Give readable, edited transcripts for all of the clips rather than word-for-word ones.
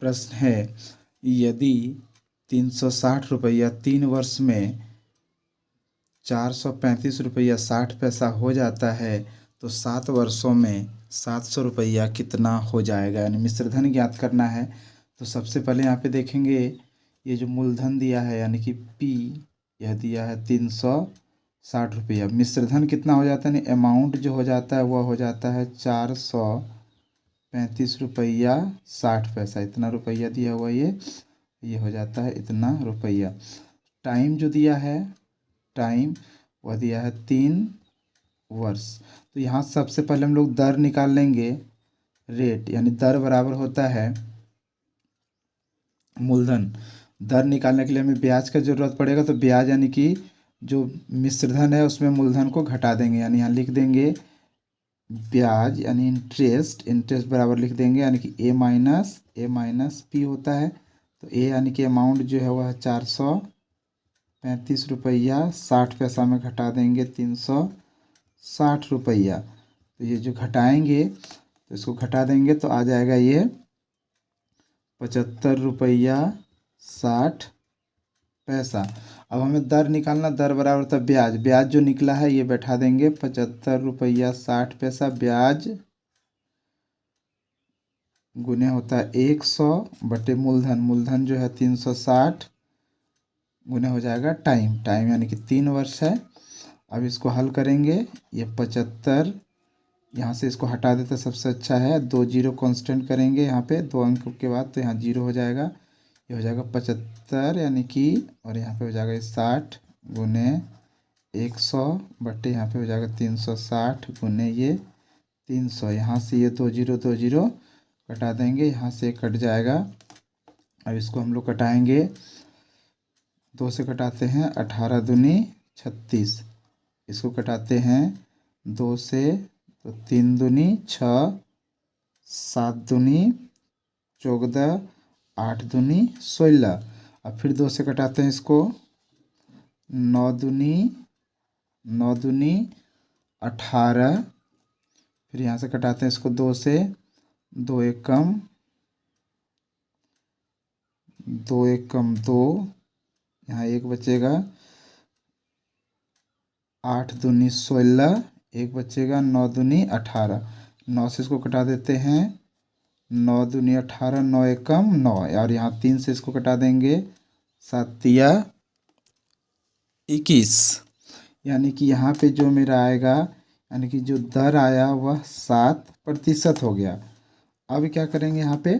प्रश्न है, यदि 360 रुपया 3 वर्ष में 435 रुपया 60 पैसा हो जाता है तो 7 वर्षों में 700 रुपया कितना हो जाएगा। यानी मिश्रधन ज्ञात करना है। तो सबसे पहले यहाँ पे देखेंगे, ये जो मूलधन दिया है यानी कि P, यह दिया है 360 रुपया। मिश्रधन कितना हो जाता है, यानी अमाउंट जो हो जाता है वह हो जाता है 435 रुपया 60 पैसा। इतना रुपया दिया हुआ ये हो जाता है इतना रुपया। टाइम जो दिया है, टाइम वह दिया है 3 वर्ष। तो यहाँ सबसे पहले हम लोग दर निकाल लेंगे। रेट यानी दर बराबर होता है मूलधन। दर निकालने के लिए हमें ब्याज का ज़रूरत पड़ेगा, तो ब्याज यानी कि जो मिश्रधन है उसमें मूलधन को घटा देंगे। यानी यहाँ लिख देंगे ब्याज यानी इंटरेस्ट, इंटरेस्ट बराबर लिख देंगे यानी कि ए माइनस पी होता है। तो ए यानी कि अमाउंट जो है वह 435 रुपया 60 पैसा में घटा देंगे 360 रुपया। तो ये जो घटाएंगे तो इसको घटा देंगे तो आ जाएगा ये 75 रुपया 60 पैसा। अब हमें दर निकालना, दर बराबर था ब्याज। ब्याज जो निकला है ये बैठा देंगे 75 रुपया 60 पैसा ब्याज गुने होता है 100 बटे मूलधन। मूलधन जो है 360 गुने हो जाएगा टाइम। टाइम यानी कि 3 वर्ष है। अब इसको हल करेंगे। ये 75 यहाँ से इसको हटा देते सबसे अच्छा है। 2 जीरो कांस्टेंट करेंगे यहाँ पे 2 अंक के बाद, तो यहाँ 0 हो जाएगा। ये हो जाएगा 75 यानी कि, और यहाँ पे हो जाएगा 60 गुने 100 बटे यहाँ पे हो जाएगा 360 गुने ये 300। यहाँ से ये 2 जीरो कटा देंगे, यहाँ से कट जाएगा। अब इसको हम लोग कटाएंगे, 2 से कटाते हैं 18 दूनी 36। इसको कटाते हैं 2 से तो 3 दूनी 6, 7 दूनी 14, 8 दूनी 16। अब फिर 2 से कटाते हैं इसको, 9 दूनी 18। फिर यहाँ से कटाते हैं इसको 2 से, 2 एकम 2, यहाँ 1 बचेगा, 8 दूनी 16, 1 बचेगा, 9 दूनी 18। 9 से इसको कटा देते हैं, 9 दूनी 18, 9 एकम 9, और यहाँ 3 से इसको कटा देंगे, 7 तिया 21। यानी कि यहाँ पे जो मेरा आएगा, यानी कि जो दर आया वह 7% हो गया। अब क्या करेंगे, यहाँ पे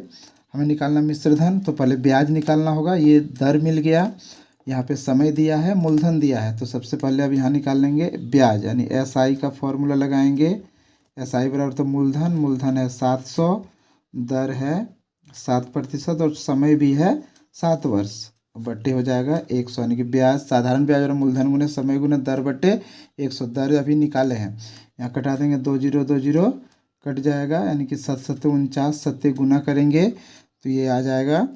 हमें निकालना मिश्रधन। तो पहले ब्याज निकालना होगा। ये दर मिल गया, यहाँ पे समय दिया है, मूलधन दिया है। तो सबसे पहले अब यहाँ निकाल लेंगे ब्याज, यानी SI का फॉर्मूला लगाएंगे। SI बराबर तो मूलधन है 700, दर है 7% और समय भी है 7 वर्ष, बट्टे हो जाएगा 100। यानी कि ब्याज, साधारण ब्याज और मूलधन गुने समय गुने दर बट्टे 100। दर अभी निकाले हैं, यहाँ कटा देंगे 2 जीरो कट जाएगा, यानी कि 7 7 49, 7 गुना करेंगे तो ये आ जाएगा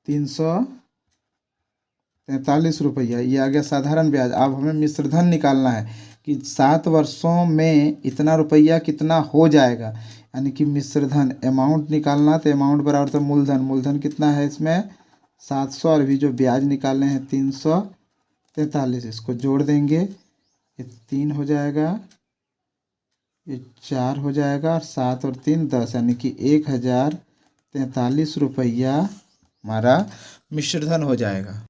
343 रुपया। ये आ गया साधारण ब्याज। अब हमें मिश्रधन निकालना है कि 7 वर्षों में इतना रुपया कितना हो जाएगा। यानी कि मिश्रधन अमाउंट निकालना, तो अमाउंट बराबर तो मूलधन कितना है इसमें 700, और भी जो ब्याज निकालने हैं 343। इसको जोड़ देंगे, ये 3 हो जाएगा, ये 4 हो जाएगा, और 7 और 3 10, यानी कि 1043 रुपया हमारा मिश्रधन हो जाएगा।